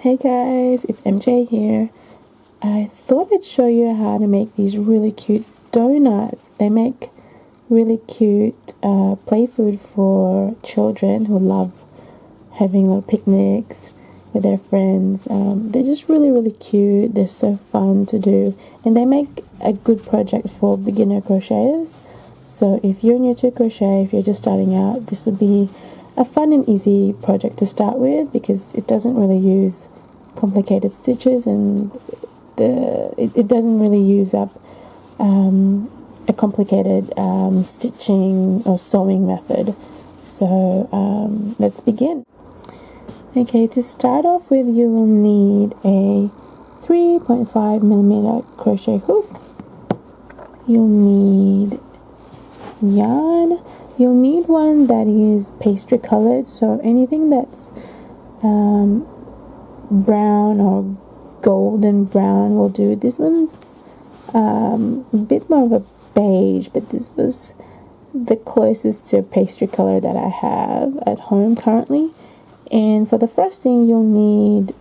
Hey guys, it's MJ here. I thought I'd show you how to make these really cute donuts. They make really cute play food for children who love having little picnics with their friends. They're just really cute. They're so fun to do, and they make a good project for beginner crocheters. So if you're new to crochet, if you're just starting out, this would be a fun and easy project to start with because it doesn't really use complicated stitches, and it doesn't really use up a complicated stitching or sewing method. So let's begin. Okay, to start off with, you will need a 3.5mm crochet hook. You'll need yarn. You'll need one that is pastry colored, so anything that's brown or golden brown will do. This one's a bit more of a beige, but this was the closest to pastry color that I have at home currently. And for the frosting, you'll need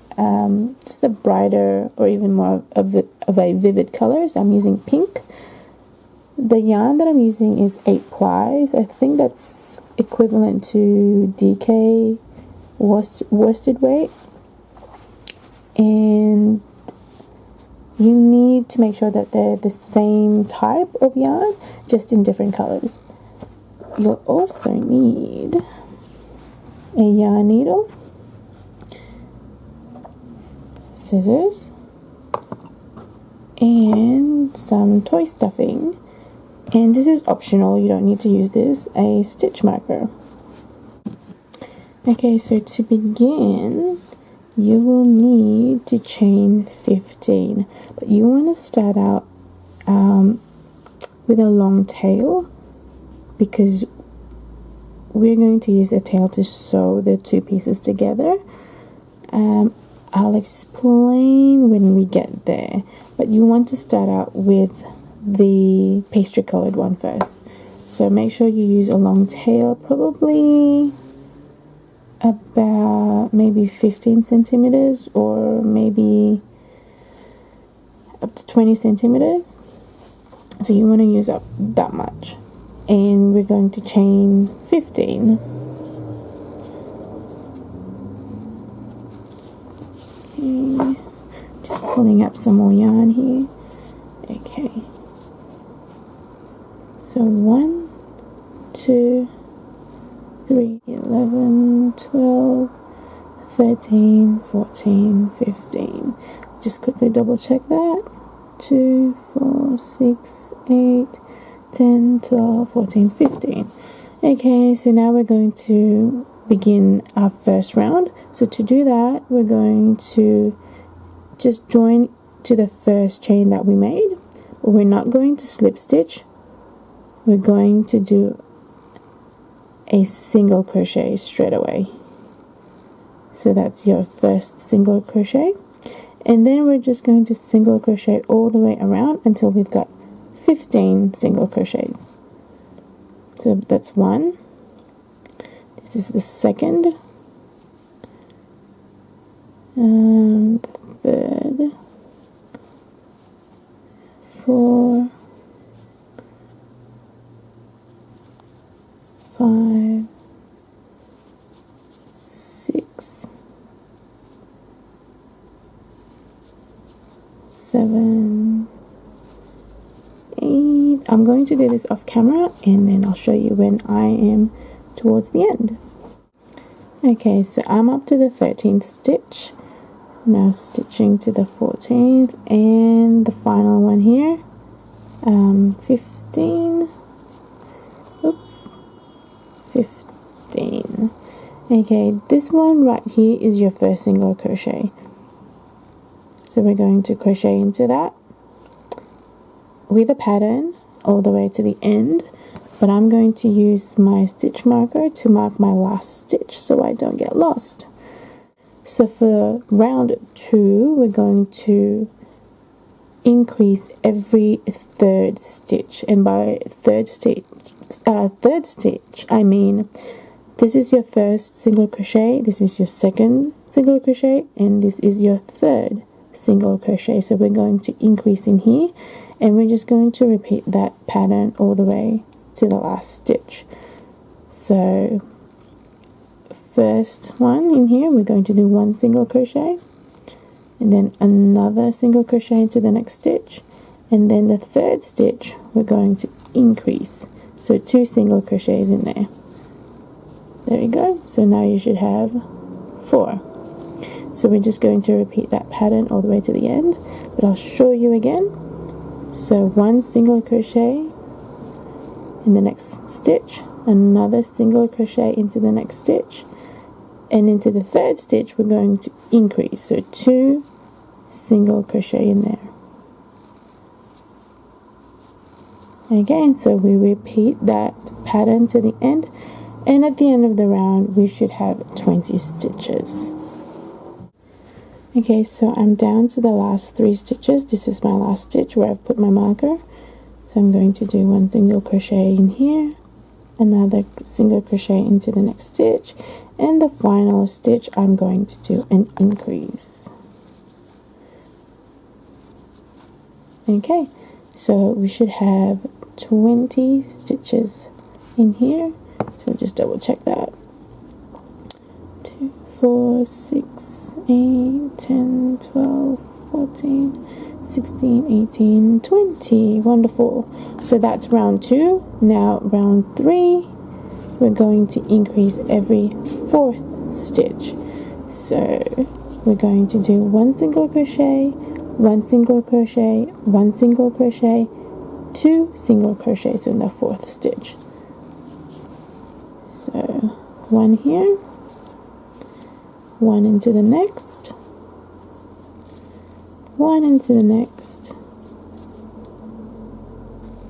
just a brighter or even more of a vivid color. So I'm using pink. The yarn that I'm using is 8 plies. I think that's equivalent to DK worsted weight. And you need to make sure that they're the same type of yarn, just in different colors. You'll also need a yarn needle, scissors, and some toy stuffing. And this is optional, you don't need to use this, a stitch marker. Okay, so to begin, you will need to chain 15, but you want to start out with a long tail because we're going to use the tail to sew the two pieces together. I'll explain when we get there, but you want to start out with the pastry colored one first. So make sure you use a long tail, probably about maybe 15 centimeters or maybe up to 20 centimeters. So you want to use up that much, and we're going to chain 15. Okay, just pulling up some more yarn here. Okay, so 1, 2, 3, 11, 12, 13, 14, 15. Just quickly double check that. 2, 4, 6, 8, 10, 12, 14, 15. Okay, so now we're going to begin our first round. So to do that, we're going to just join to the first chain that we made. We're not going to slip stitch. We're going to do a single crochet straight away. So that's your first single crochet, and then we're just going to single crochet all the way around until we've got 15 single crochets. So that's 1. This is the second, the third, 4, 5, 6, 7, 8. I'm going to do this off camera and then I'll show you when I am towards the end. Okay, so I'm up to the 13th stitch. Now stitching to the 14th and the final one here. 15. Oops. 15. Okay, this one right here is your first single crochet. So we're going to crochet into that with a pattern all the way to the end, but I'm going to use my stitch marker to mark my last stitch so I don't get lost. So for round 2, we're going to increase every third stitch, and by third stitch I mean this is your first single crochet, this is your second single crochet, and this is your third single crochet. So we're going to increase in here, and we're just going to repeat that pattern all the way to the last stitch. So first one in here, we're going to do one single crochet, and then another single crochet into the next stitch, and then the third stitch we're going to increase, so 2 single crochets in there. There we go. So now you should have 4. So we're just going to repeat that pattern all the way to the end, but I'll show you again. So 1 single crochet in the next stitch, another single crochet into the next stitch, and into the third stitch we're going to increase, so 2 single crochet in there. Again, so we repeat that pattern to the end, and at the end of the round we should have 20 stitches. Okay, so I'm down to the last 3 stitches. This is my last stitch where I've put my marker. So I'm going to do 1 single crochet in here, another single crochet into the next stitch, and the final stitch I'm going to do an increase. Okay, so we should have 20 stitches in here. So just double check that. 2, 4, 6, 8, 10, 12, 14, 16, 18, 20. Wonderful. So that's round 2. Now round 3, we're going to increase every 4th stitch. So we're going to do 1 single crochet, 1 single crochet, 1 single crochet, 2 single crochets in the 4th stitch. So 1 here, 1 into the next, 1 into the next,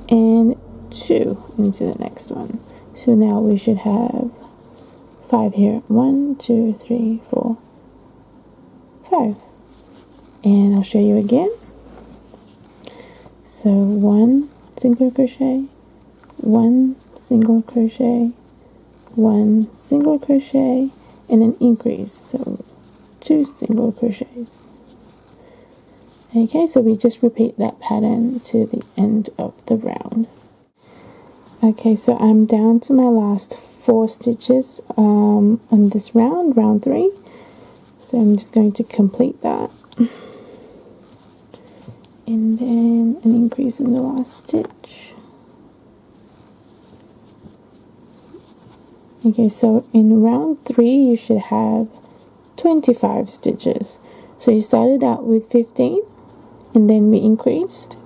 and 2 into the next one. So now we should have 5 here. 1, 2, 3, 4, 5. And I'll show you again. So 1 single crochet, 1 single crochet, 1 single crochet, and an increase. So 2 single crochets. Okay, so we just repeat that pattern to the end of the round. Okay, so I'm down to my last 4 stitches on this round, round 3. So I'm just going to complete that. And then an increase in the last stitch. Okay, so in round 3 you should have 25 stitches. So you started out with 15, and then we increased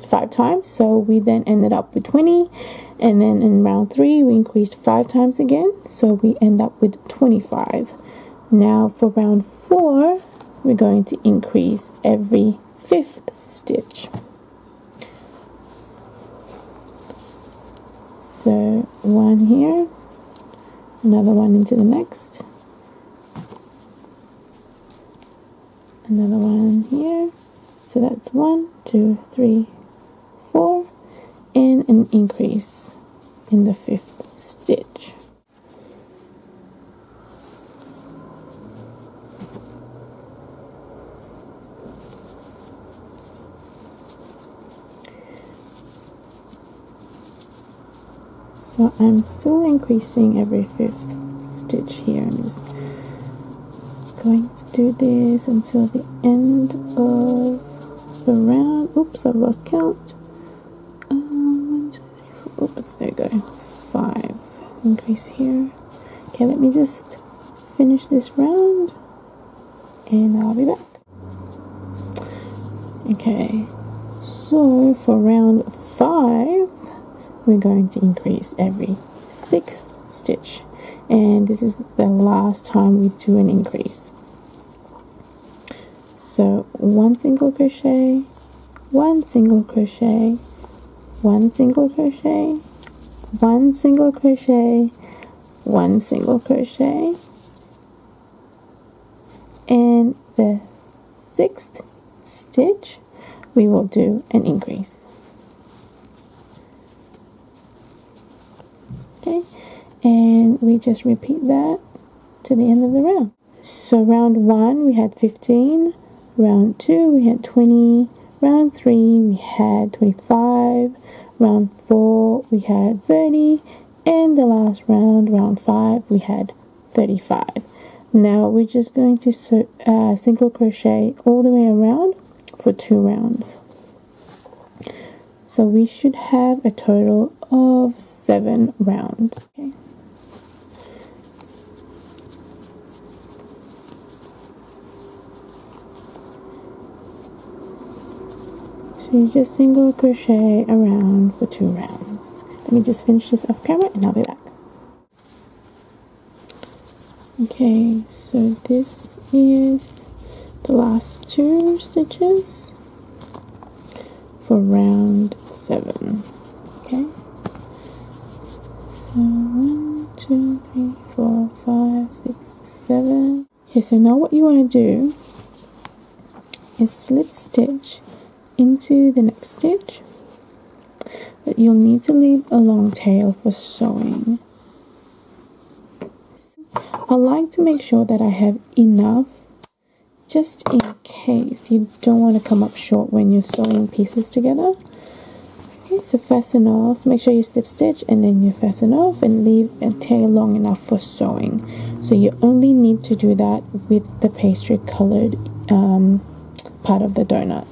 5 times, so we then ended up with 20, and then in round 3 we increased 5 times again, so we end up with 25. Now for round 4 we're going to increase every 5th stitch. So 1 here, another 1 into the next, another 1 here. So that's 1, 2, 3, 4, and an increase in the 5th stitch. So I'm still increasing every 5th stitch here. I'm just going to do this until the end of the round. Oops, I've lost count. 1, 2, 3, 4. Oops, there you go. 5. Increase here. Okay, let me just finish this round and I'll be back. Okay, so for round 5 we're going to increase every 6th stitch, and this is the last time we do an increase. So 1 single crochet, 1 single crochet, 1 single crochet, 1 single crochet, 1 single crochet, and the 6th stitch we will do an increase. Okay, and we just repeat that to the end of the round. So round 1 we had 15, round 2 we had 20, round 3 we had 25, round 4 we had 30, and the last round, round 5, we had 35. Now we're just going to single crochet all the way around for 2 rounds. So we should have a total of 7 rounds. Okay. So you just single crochet around for 2 rounds. Let me just finish this off camera and I'll be back. Okay, so this is the last 2 stitches for round 7. Okay, so 1, 2, 3, 4, 5, 6, 7. Okay, so now what you want to do is slip stitch into the next stitch, but you'll need to leave a long tail for sewing. I like to make sure that I have enough just in case you don't want to come up short when you're sewing pieces together. Okay, so fasten off, make sure you slip stitch and then you fasten off and leave a tail long enough for sewing. So you only need to do that with the pastry colored part of the donut.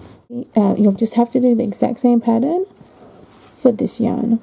You'll just have to do the exact same pattern for this yarn.